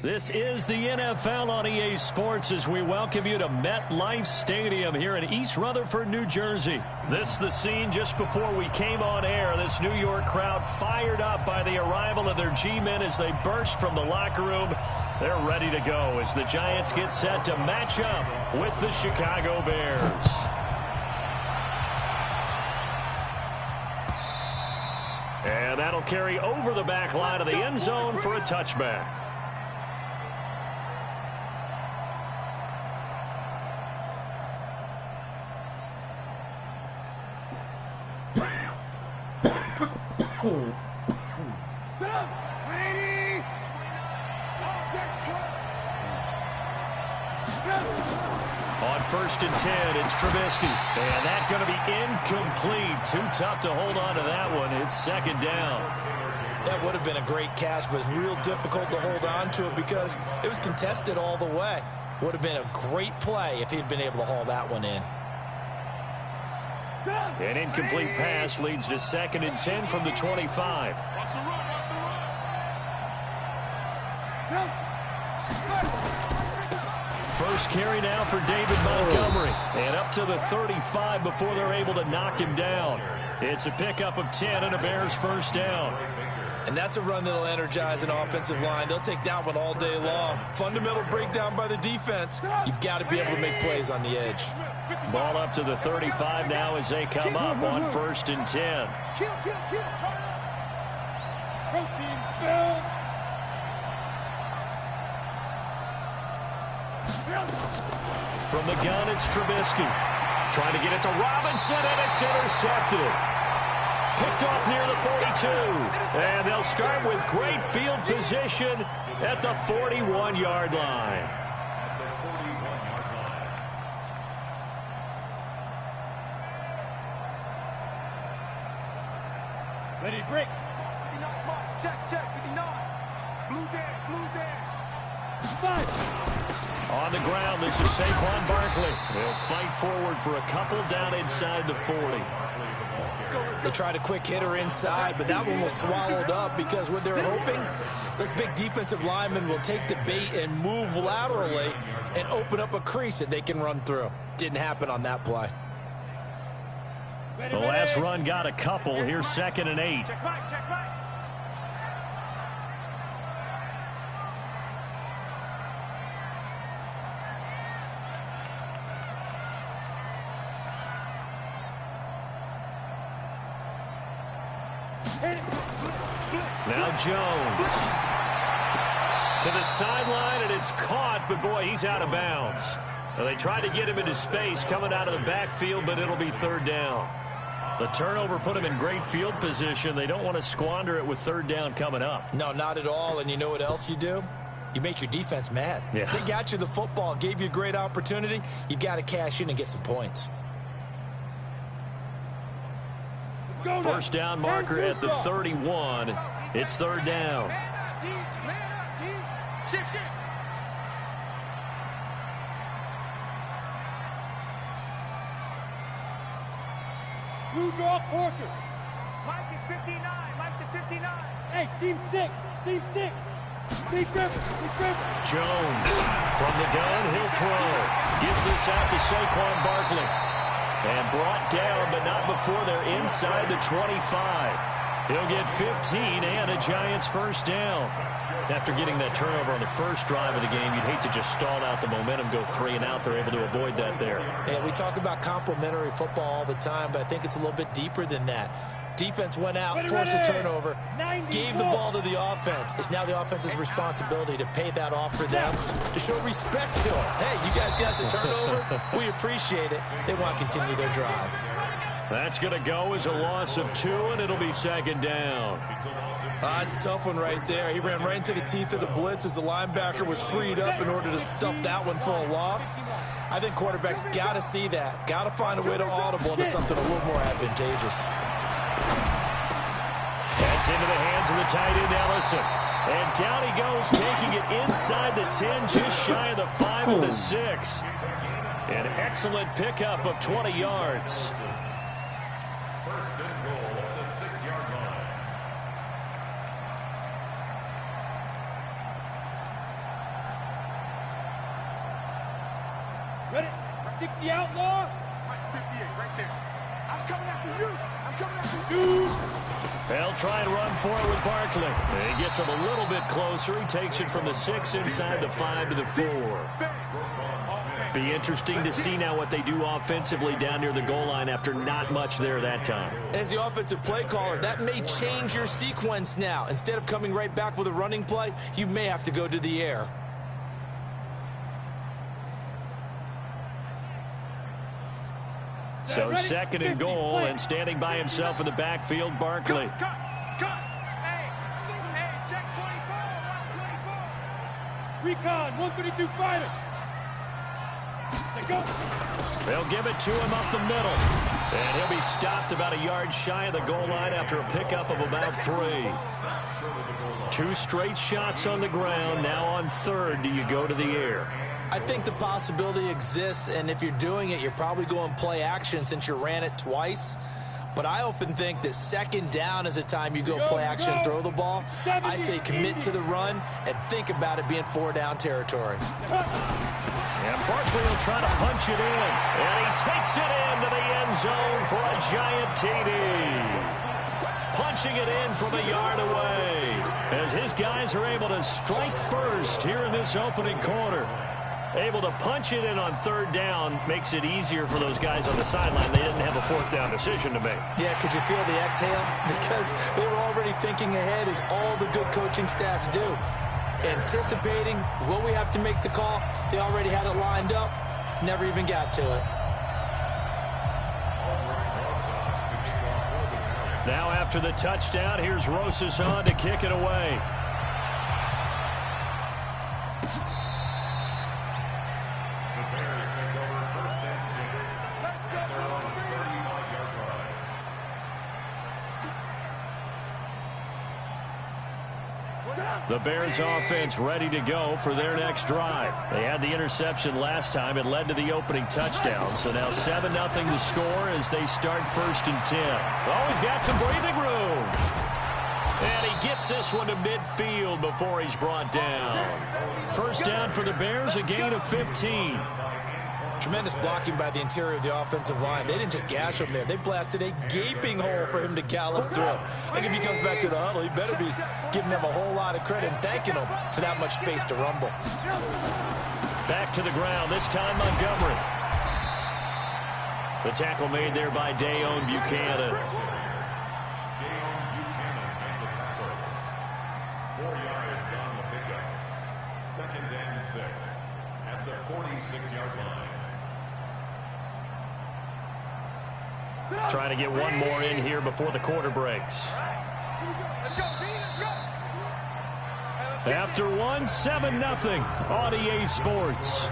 This is the NFL on EA Sports as we welcome you to MetLife Stadium here in East Rutherford, New Jersey. This is the scene just before we came on air. This New York crowd fired up by the arrival of their G-men as they burst from the locker room. They're ready to go as the Giants get set to match up with the Chicago Bears. And that'll carry over the back line of the end zone for a touchback. On 1st and 10, it's Trubisky. And that's going to be incomplete. Too tough to hold on to that one. It's 2nd down. That would have been a great catch, but real difficult to hold on to it because it was contested all the way. Would have been a great play if he'd been able to haul that one in. An incomplete pass leads to 2nd and 10 from the 25. First carry now for David Montgomery. And up to the 35 before they're able to knock him down. It's a pickup of 10 and a Bears first down. And that's a run that'll energize an offensive line. They'll take that one all day long. Fundamental breakdown by the defense. You've got to be able to make plays on the edge. Ball up to the 35 now as they come up on 1st and 10. Protein spill. From the gun, it's Trubisky. Trying to get it to Robinson, and it's intercepted. Picked off near the 42. And they'll start with great field position at the 41-yard line. Ready, break. Check, 59. Blue there. 5. On the ground, this is Saquon Barkley. He'll fight forward for a couple down inside the 40. They tried a quick hitter inside, but that one was swallowed up because what they're hoping, those big defensive linemen will take the bait and move laterally and open up a crease that they can run through. Didn't happen on that play. The last run got a couple. Here's 2nd and 8. Check right. Now Jones to the sideline, and it's caught, but boy, he's out of bounds. Now, they tried to get him into space coming out of the backfield, but it'll be 3rd down. The turnover put him in great field position. They don't want to squander it with 3rd down coming up. No, not at all. And you know what else you do? You make your defense mad. Yeah. They got you the football, gave you a great opportunity. You've got to cash in and get some points. First down marker at the 31. It's 3rd down. Shift. Blue draw quarters. Mike is 59. Mike to 59. Hey, seam 6. Steve Griffin. Jones from the gun, he'll throw. Gives this out to Saquon Barkley. And brought down, but not before they're inside the 25. He'll get 15 and a Giants first down. After getting that turnover on the first drive of the game, you'd hate to just stall out the momentum, go 3 and out. They're able to avoid that there. And we talk about complementary football all the time, but I think it's a little bit deeper than that. Defense went out, forced a turnover, gave the ball to the offense. It's now the offense's responsibility to pay that off for them, to show respect to them. Hey, you guys got a turnover? We appreciate it. They want to continue their drive. That's going to go as a loss of 2, and it'll be 2nd down. It's a tough one right there. He ran right into the teeth of the blitz as the linebacker was freed up in order to stuff that one for a loss. I think quarterbacks got to see that. Got to find a way to audible into something a little more advantageous. That's into the hands of the tight end, Ellison. And down he goes, taking it inside the 10, just shy of the 5 at the 6. An excellent pickup of 20 yards. First and goal at the 6-yard line. 60 outlaw. Mike 58, right there. I'm coming after you. I'm coming after you. They'll try and run for it with Barkley. He gets him a little bit closer. He takes it from the 6 inside the 5 to the 4. Be interesting to see now what they do offensively down near the goal line after not much there that time. As the offensive play caller, that may change your sequence now. Instead of coming right back with a running play, you may have to go to the air. So second and goal, and standing by himself in the backfield, Barkley. Cut. Hey, check 24. Watch 24. Recon, 132 fighter. Go. They'll give it to him up the middle. And he'll be stopped about a yard shy of the goal line after a pickup of about 3. 2 straight shots on the ground. Now on third, do you go to the air? I think the possibility exists, and if you're doing it, you're probably going play action since you ran it twice. But I often think that second down is a time you go play action and throw the ball. I say commit to the run and think about it being 4-down territory. And Barkley will try to punch it in. And he takes it into the end zone for a giant TD. Punching it in from a yard away. As his guys are able to strike first here in this opening quarter. Able to punch it in on third down makes it easier for those guys on the sideline. They didn't have a 4th down decision to make. Yeah, could you feel the exhale? Because they were already thinking ahead, as all the good coaching staffs do. Anticipating, will we have to make the call? They already had it lined up. Never even got to it. Now after the touchdown, here's Rosas on to kick it away. The Bears offense ready to go for their next drive. They had the interception last time. It led to the opening touchdown. So now 7-0 the score as they start 1st and 10. Oh, he's got some breathing room. And he gets this one to midfield before he's brought down. 1st down for the Bears, a gain of 15. Tremendous blocking by the interior of the offensive line. They didn't just gash him there. They blasted a gaping hole for him to gallop through. I think if he comes back to the huddle, he better be giving them a whole lot of credit and thanking them for that much space to rumble. Back to the ground, this time Montgomery. The tackle made there by Dayon Buchanan. 4 yards on the pickup. 2nd and 6 at the 46-yard line. Trying to get one more in here before the quarter breaks. Let's go, B, let's go. After 1, 7-0 on EA Sports.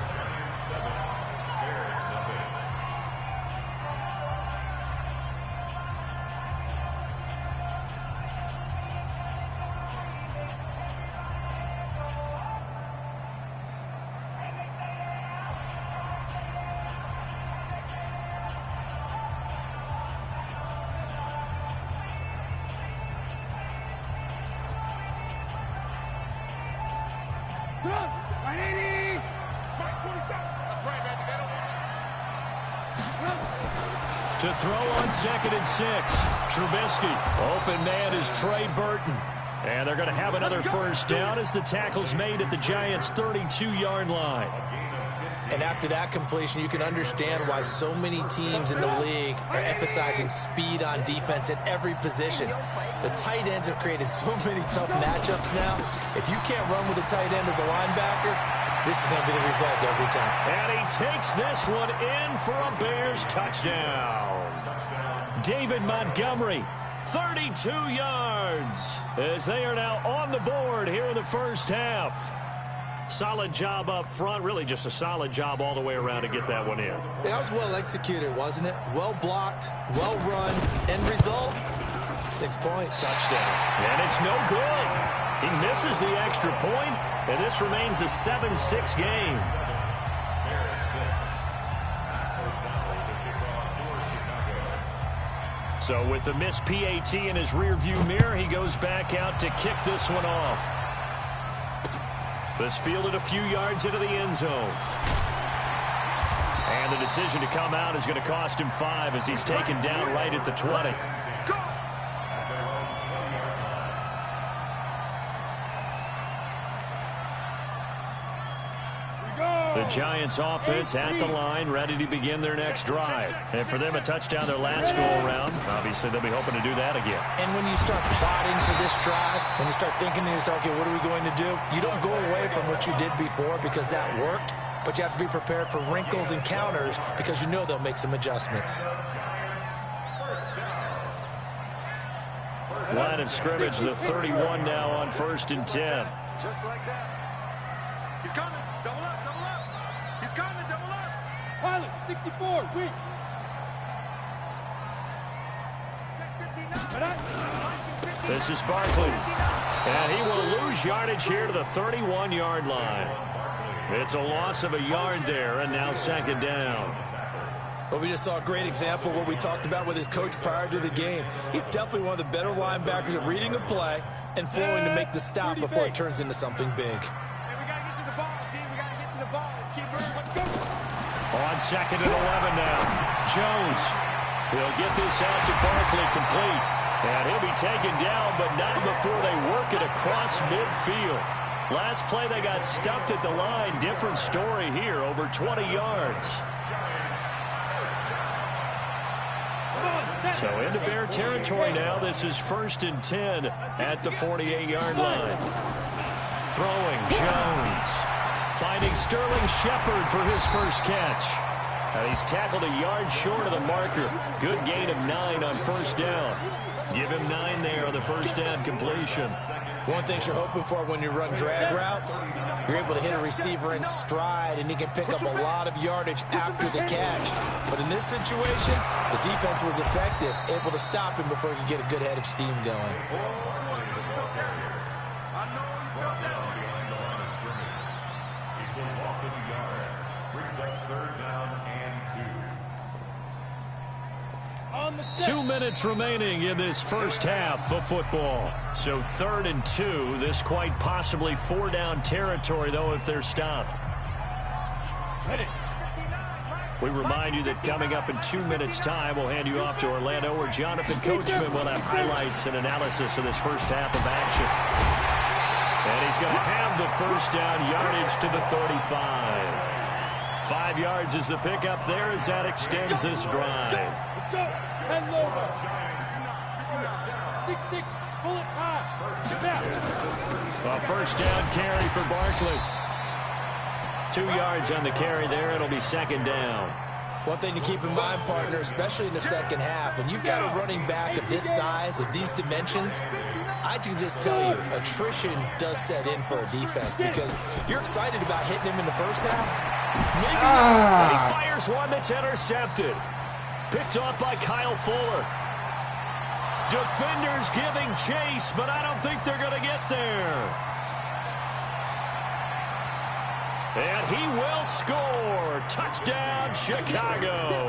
To throw on 2nd and 6. Trubisky. Open man is Trey Burton. And they're going to have another 1st down as the tackle's made at the Giants' 32-yard line. And after that completion, you can understand why so many teams in the league are emphasizing speed on defense at every position. The tight ends have created so many tough matchups now. If you can't run with a tight end as a linebacker, this is going to be the result every time. And he takes this one in for a Bears touchdown. David Montgomery, 32 yards, as they are now on the board here in the 1st half. Solid job up front, really just a solid job all the way around to get that one in. That was well executed, wasn't it? Well blocked, well run, end result, 6 points. Touchdown. And it's no good. He misses the extra point, and this remains a 7-6 game. So with the missed PAT in his rearview mirror, he goes back out to kick this one off. This fielded a few yards into the end zone. And the decision to come out is going to cost him 5 as he's taken down right at the 20. The Giants offense at the line, ready to begin their next drive. And for them, a touchdown their last go-around. Obviously, they'll be hoping to do that again. And when you start plotting for this drive, when you start thinking to yourself, okay, what are we going to do? You don't go away from what you did before because that worked, but you have to be prepared for wrinkles and counters because you know they'll make some adjustments. Line of scrimmage, the 31 now on 1st and 10. Just like that. He's coming. Double up, double up. He's coming, double up. Pilot, 64, weak. This is Barkley. And he will lose yardage here to the 31-yard line. It's a loss of a yard there, and now 2nd down. Well, we just saw a great example of what we talked about with his coach prior to the game. He's definitely one of the better linebackers at reading a play and flowing to make the stop before it turns into something big. On 2nd and 11 now. Jones. He'll get this out to Barkley complete. And he'll be taken down, but not before they work it across midfield. Last play they got stuffed at the line. Different story here, over 20 yards. So into Bear territory now. This is 1st and 10 at the 48-yard line. Throwing Jones. Finding Sterling Shepard for his first catch. And he's tackled a yard short of the marker. Good gain of 9 on 1st down. Give him 9 there on the 1st down completion. One thing you're hoping for when you run drag routes, you're able to hit a receiver in stride, and he can pick up a lot of yardage after the catch. But in this situation, the defense was effective, able to stop him before he could get a good head of steam going. It's a loss of a yard. Brings up 3rd down and 2. 2 minutes remaining in this first half of football. So 3rd and 2. This quite possibly 4-down territory, though, if they're stopped. We remind you that coming up in 2 minutes' time, we'll hand you off to Orlando, where Jonathan Coachman will have highlights and analysis of this first half of action. And he's going to have the 1st down yardage to the 35. 5 yards is the pickup there as that extends this drive. Let's go. 10 over. 6-6. Pull it high. A 1st down carry for Barkley. 2 yards on the carry there. It'll be 2nd down. One thing to keep in mind, partner, especially in the second half, when you've got a running back of this size, of these dimensions, I can just tell you, attrition does set in for a defense because you're excited about hitting him in the first half. Maybe And he fires one that's intercepted. Picked off by Kyle Fuller. Defenders giving chase, but I don't think they're going to get there. And he will score. Touchdown, Chicago.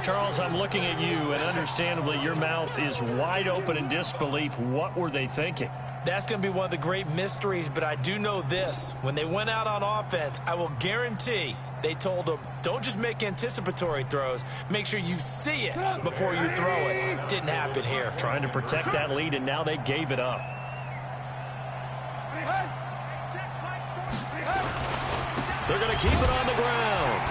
Charles, I'm looking at you, and understandably, your mouth is wide open in disbelief. What were they thinking? That's going to be one of the great mysteries, but I do know this. When they went out on offense, I will guarantee they told them, don't just make anticipatory throws. Make sure you see it before you throw it. Didn't happen here. Trying to protect that lead, and now they gave it up. They're going to keep it on the ground.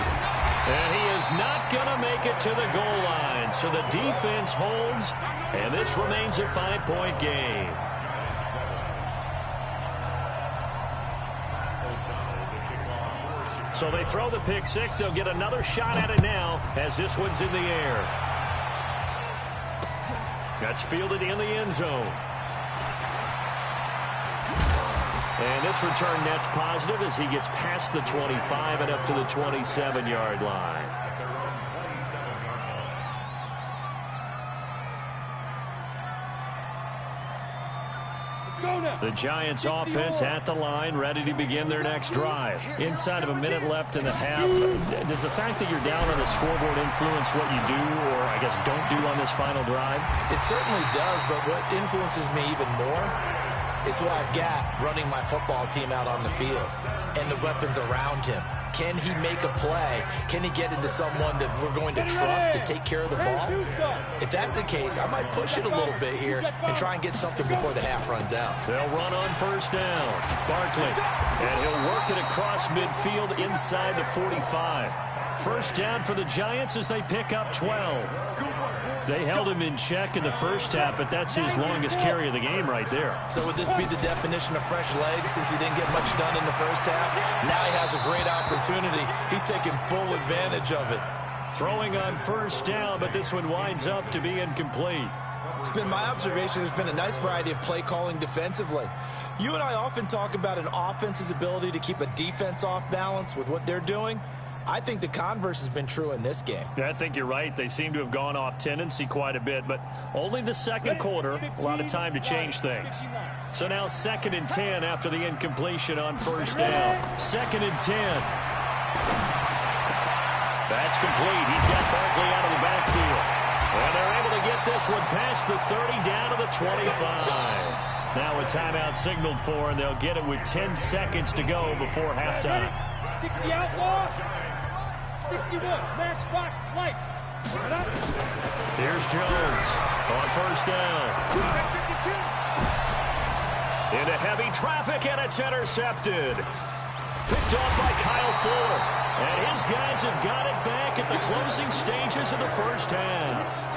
And he is not going to make it to the goal line. So the defense holds, and this remains a 5-point game. So they throw the pick six. They'll get another shot at it now as this one's in the air. That's fielded in the end zone. And this return net's positive as he gets past the 25 and up to the 27-yard line. The Giants offense at the line, ready to begin their next drive. Inside of a minute left in the half. Does the fact that you're down on the scoreboard influence what you do, or I guess don't do on this final drive? It certainly does, but what influences me even more is who I've got running my football team out on the field and the weapons around him. Can he make a play? Can he get into someone that we're going to trust to take care of the ball? If that's the case, I might push it a little bit here and try and get something before the half runs out. They'll run on first down. Barkley. And he'll work it across midfield inside the 45. First down for the Giants as they pick up 12. They held him in check in the first half, but that's his longest carry of the game right there. So would this be the definition of fresh legs since he didn't get much done in the first half? Now he has a great opportunity. He's taking full advantage of it. Throwing on first down, but this one winds up to be incomplete. It's been my observation there's been a nice variety of play calling defensively. You and I often talk about an offense's ability to keep a defense off balance with what they're doing. I think the converse has been true in this game. I think you're right. They seem to have gone off tendency quite a bit, but only the second quarter, a lot of time to change things. So now 2nd and 10 after the incompletion on first down. 2nd and 10. That's complete. He's got Barkley out of the backfield. And they're able to get this one past the 30 down to the 25. Now a timeout signaled for, and they'll get it with 10 seconds to go before halftime. 60 outlaw. 61, match box, lights. Here's Jones on first down. Into heavy traffic, and it's intercepted. Picked off by Kyle Fuller. And his guys have got it back at the closing stages of the first half.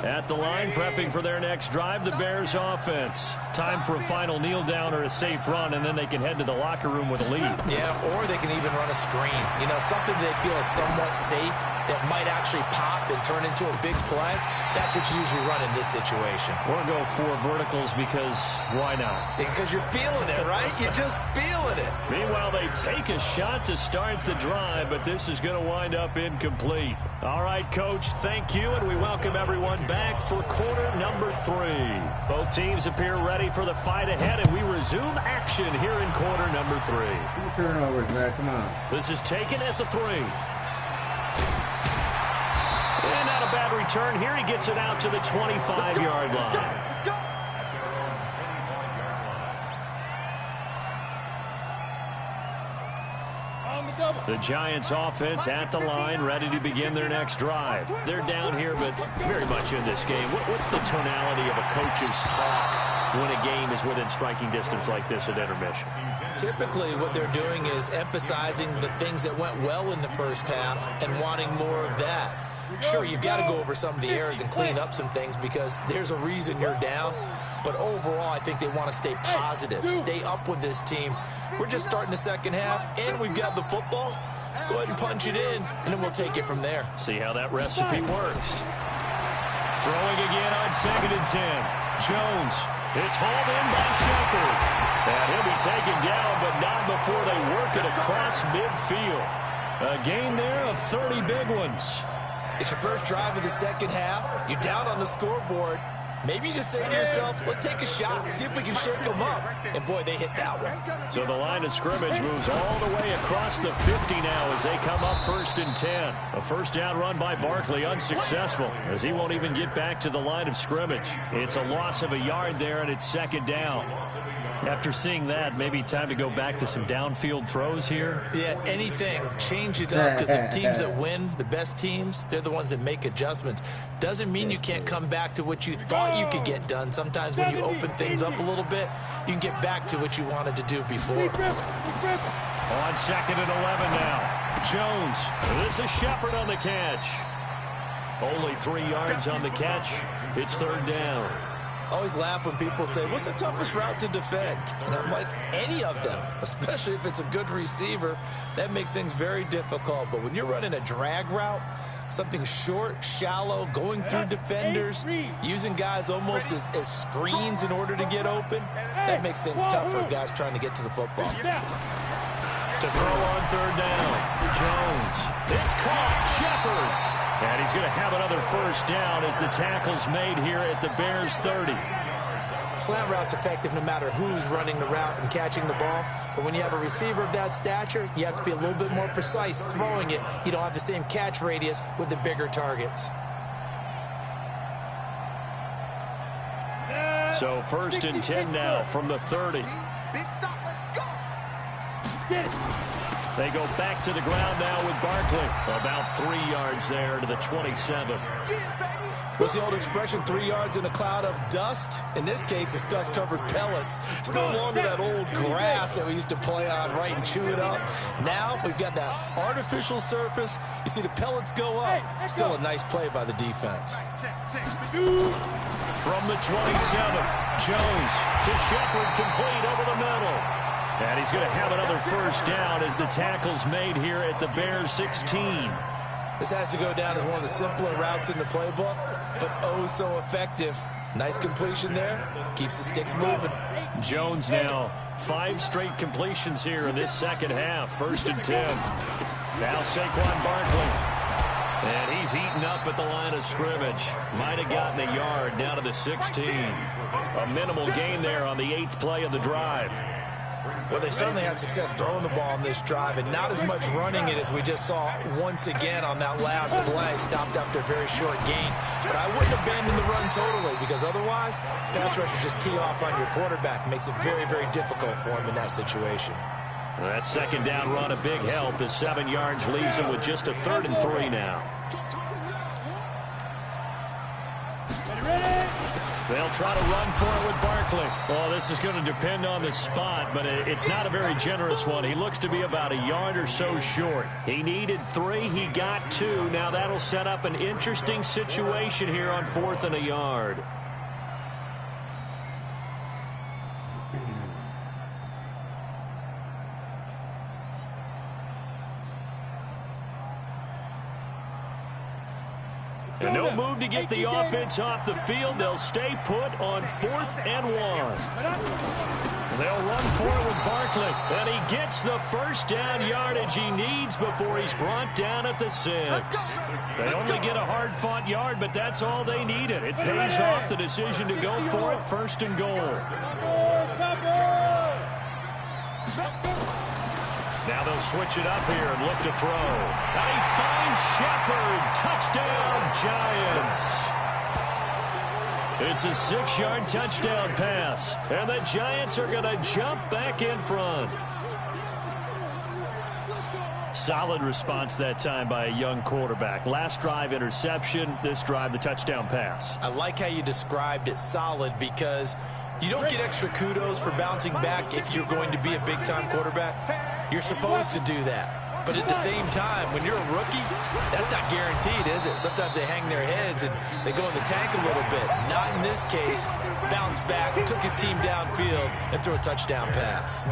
At the line, prepping for their next drive, the Bears offense. Time for a final kneel down or a safe run, and then they can head to the locker room with a lead. Yeah, or they can even run a screen. You know, something they feel is somewhat safe that might actually pop and turn into a big play. That's what you usually run in this situation. Or go 4 verticals because why not? Because you're feeling it, right? You're just feeling it. Meanwhile, they take a shot to start the drive, but this is going to wind up incomplete. All right, Coach, thank you, and we welcome everyone back for quarter number 3. Both teams appear ready for the fight ahead, and we resume action here in quarter number 3. 2 turnovers, man. Come on. This is taken at the 3. And not a bad return here. He gets it out to the 25-yard line. The Giants offense at the line, ready to begin their next drive. They're down here, but very much in this game. What's the tonality of a coach's talk when a game is within striking distance like this at intermission? Typically, what they're doing is emphasizing the things that went well in the first half and wanting more of that. Sure, you've got to go over some of the errors and clean up some things because there's a reason you're down. But overall, I think they want to stay positive, stay up with this team. We're just starting the second half, and we've got the football. Let's go ahead and punch it in, and then we'll take it from there. See how that recipe works. Throwing again on 2nd and 10. Jones. It's hauled in by Shepard. And he'll be taken down, but not before they work it across midfield. A gain there of 30 big ones. It's your first drive of the second half. You're down on the scoreboard. Maybe you just say to yourself, let's take a shot, see if we can shake them up. And, boy, they hit that one. So the line of scrimmage moves all the way across the 50 now as they come up 1st and 10. A first down run by Barkley unsuccessful as he won't even get back to the line of scrimmage. It's a loss of a yard there, and it's 2nd down. After seeing that, maybe time to go back to some downfield throws here. Yeah, anything. Change it up because the teams that win, the best teams, they're the ones that make adjustments. Doesn't mean you can't come back to what you thought you could get done. Sometimes when you open things up a little bit, you can get back to what you wanted to do before. On 2nd and 11 now. Jones. This is Shepard on the catch. Only 3 yards on the catch. It's 3rd down. I always laugh when people say, what's the toughest route to defend? And I'm like, any of them, especially if it's a good receiver. That makes things very difficult. But when you're running a drag route, something short, shallow, going through defenders, using guys almost as screens in order to get open, that makes things tough for guys trying to get to the football. To throw on 3rd down, Jones. It's caught, Shepard. And he's going to have another first down as the tackle's made here at the Bears 30. Slant route's effective no matter who's running the route and catching the ball. But when you have a receiver of that stature, you have to be a little bit more precise throwing it. You don't have the same catch radius with the bigger targets. So 1st and 10 now from the 30. Big stop, let's go. They go back to the ground now with Barkley. About 3 yards there to the 27. What's the old expression, 3 yards in a cloud of dust? In this case, it's dust-covered pellets. It's no longer that old grass that we used to play on, right, and chew it up. Now we've got that artificial surface. You see the pellets go up. Still a nice play by the defense. From the 27, Jones to Shepard, complete over the middle. And he's going to have another first down as the tackle's made here at the Bears 16. This has to go down as one of the simpler routes in the playbook, but oh so effective. Nice completion there. Keeps the sticks moving. Jones now 5 straight completions here in this second half. 1st and 10. Now Saquon Barkley. And he's heating up at the line of scrimmage. Might have gotten a yard down to the 16. A minimal gain there on the 8th play of the drive. Well, they certainly had success throwing the ball in this drive, and not as much running it as we just saw once again on that last play. Stopped after a very short gain. But I wouldn't abandon the run totally, because otherwise, pass rushers just tee off on your quarterback. Makes it very, very difficult for him in that situation. That second down run a big help as 7 yards leaves him with just a 3rd and 3 now. They'll try to run for it with Barkley. Well, this is going to depend on the spot, but it's not a very generous one. He looks to be about a yard or so short. He needed 3. He got 2. Now that'll set up an interesting situation here on 4th and a yard. And no move to get the offense off the field. They'll stay put on 4th and 1. They'll run for it with Barkley. And he gets the first down yardage he needs before he's brought down at the 6. They only get a hard-fought yard, but that's all they needed. It pays off the decision to go for it, 1st and goal. Now they'll switch it up here and look to throw. And he finds Shepard. Touchdown, Giants. It's a 6-yard touchdown pass. And the Giants are going to jump back in front. Solid response that time by a young quarterback. Last drive, interception. This drive, the touchdown pass. I like how you described it, solid, because you don't get extra kudos for bouncing back if you're going to be a big-time quarterback. You're supposed to do that. But at the same time, when you're a rookie, that's not guaranteed, is it? Sometimes they hang their heads and they go in the tank a little bit. Not in this case. Bounced back, took his team downfield, and threw a touchdown pass.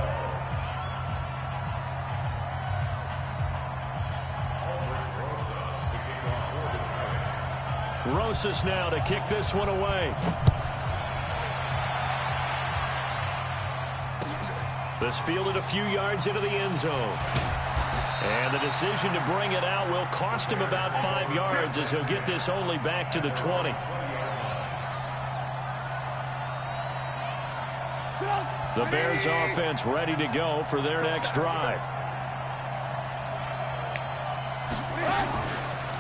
Rosas now to kick this one away. This fielded a few yards into the end zone. And the decision to bring it out will cost him about 5 yards as he'll get this only back to the 20. The Bears offense ready to go for their next drive.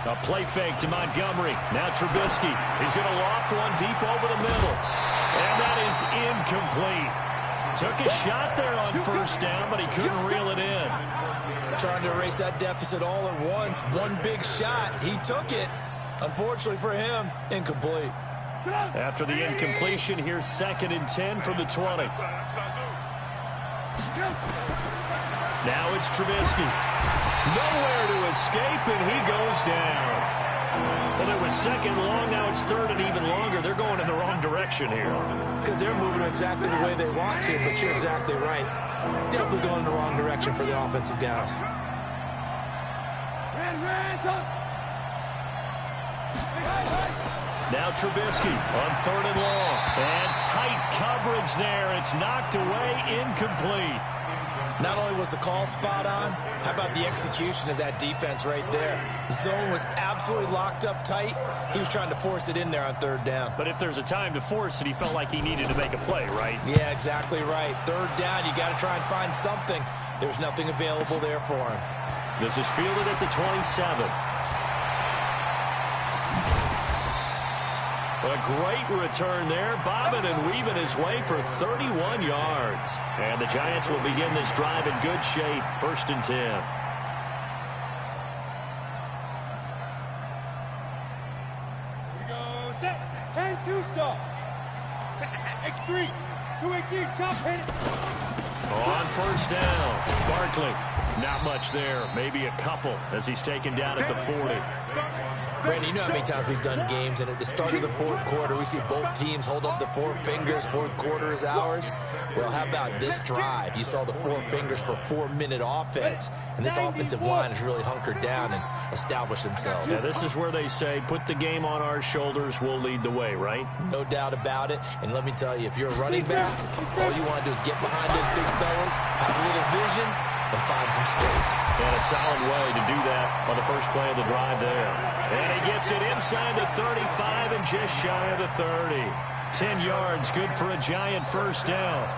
A play fake to Montgomery. Now Trubisky. He's going to loft one deep over the middle. And that is incomplete. Took a shot there on 1st down, but he couldn't reel it in. Trying to erase that deficit all at once. One big shot. He took it. Unfortunately for him, incomplete. After the incompletion, here's 2nd and 10 from the 20. Now it's Trubisky. Nowhere to escape, and he goes down. Well, it was 2nd long, now it's 3rd and even longer. They're going in the wrong direction here. Because they're moving exactly the way they want to, but you're exactly right. Definitely going in the wrong direction for the offensive guys. Now Trubisky on 3rd and long. And tight coverage there. It's knocked away, incomplete. Not only was the call spot on, how about the execution of that defense right there? The zone was absolutely locked up tight. He was trying to force it in there on third down. But if there's a time to force it, he felt like he needed to make a play, right? Yeah, exactly right. Third down, you got to try and find something. There's nothing available there for him. This is fielded at the 27. A great return there, bobbing and weaving his way for 31 yards. And the Giants will begin this drive in good shape, 1st and 10. Here we go, set, 10-2 stop. X3, 218, chop, hit it. On 1st down, Barkley. Not much there, maybe a couple as he's taken down at the 40. Brandon, you know how many times we've done games, and at the start of the fourth quarter, we see both teams hold up the four fingers. Fourth quarter is ours. Well, how about this drive? You saw the four fingers for 4-minute offense, and this offensive line has really hunkered down and established themselves. Yeah, this is where they say, put the game on our shoulders, we'll lead the way, right? No doubt about it. And let me tell you, if you're a running back, all you want to do is get behind those big fellas, have a little vision, and find some space. And a solid way to do that on the first play of the drive there. And he gets it inside the 35 and just shy of the 30. 10 yards, good for a Giant first down.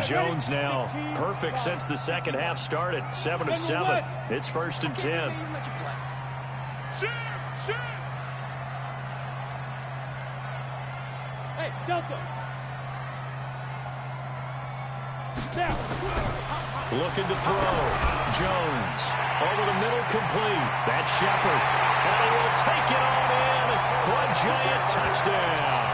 Jones now perfect since the second half started. 7 of 7. It's 1st and 10. Hey, Delta. Now. Looking to throw. Jones over the middle, complete. That's Shepard. And he will take it on in for a Giant touchdown.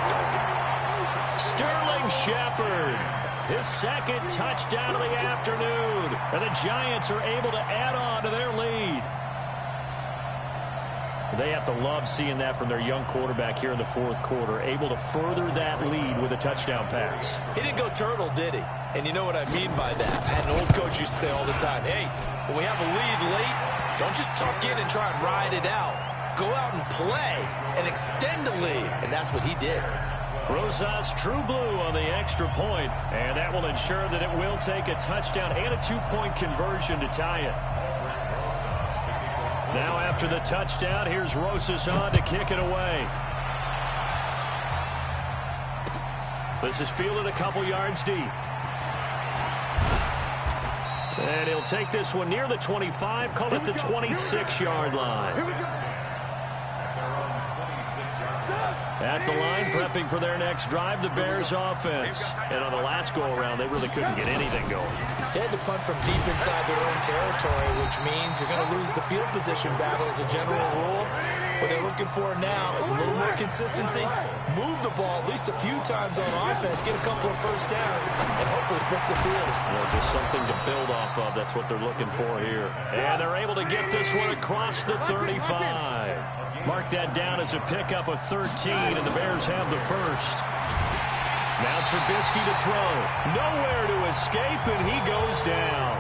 Sterling Shepard, his second touchdown of the afternoon. And the Giants are able to add on to their lead. They have to love seeing that from their young quarterback here in the fourth quarter, able to further that lead with a touchdown pass. He didn't go turtle, did he? And you know what I mean by that. I had an old coach used to say all the time, hey, when we have a lead late, don't just tuck in and try and ride it out. Go out and play and extend the lead. And that's what he did. Rosas true blue on the extra point, and that will ensure that it will take a touchdown and a 2-point conversion to tie it. Now after the touchdown, here's Rosas on to kick it away. This is fielded a couple yards deep. And he'll take this one near the 25, call it the 26-yard line. At the line, prepping for their next drive, the Bears offense. And on the last go-around, they really couldn't get anything going. They had to punt from deep inside their own territory, which means you're going to lose the field position battle as a general rule. What they're looking for now is a little more consistency, move the ball at least a few times on offense, get a couple of first downs, and hopefully flip the field. Well, just something to build off of. That's what they're looking for here. And they're able to get this one across the 35. Mark that down as a pickup of 13, and the Bears have the first. Now Trubisky to throw. Nowhere to escape, and he goes down.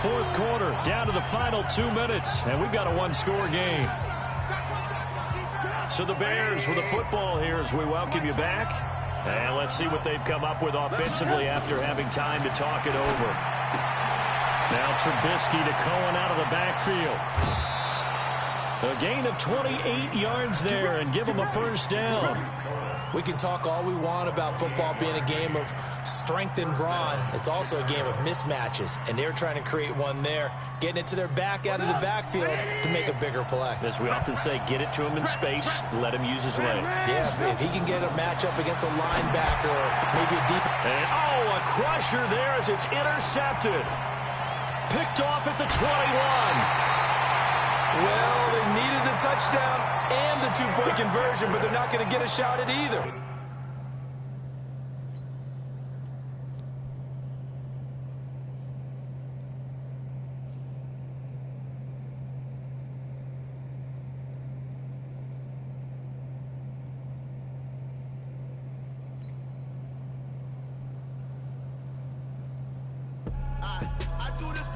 Fourth quarter, down to the final 2 minutes, and we've got a one-score game. So the Bears with the football here as we welcome you back. And let's see what they've come up with offensively after having time to talk it over. Now Trubisky to Cohen out of the backfield. A gain of 28 yards there and give them a first down. We can talk all we want about football being a game of strength and brawn. It's also a game of mismatches, and they're trying to create one there, getting it to their back out of the backfield to make a bigger play. As we often say, get it to him in space, let him use his leg. Yeah, if he can get a matchup against a linebacker or maybe a deep... And, oh, a crusher there as it's intercepted. Picked off at the 21. Well, they needed the touchdown and the 2-point conversion, but they're not going to get a shot at either. I do this.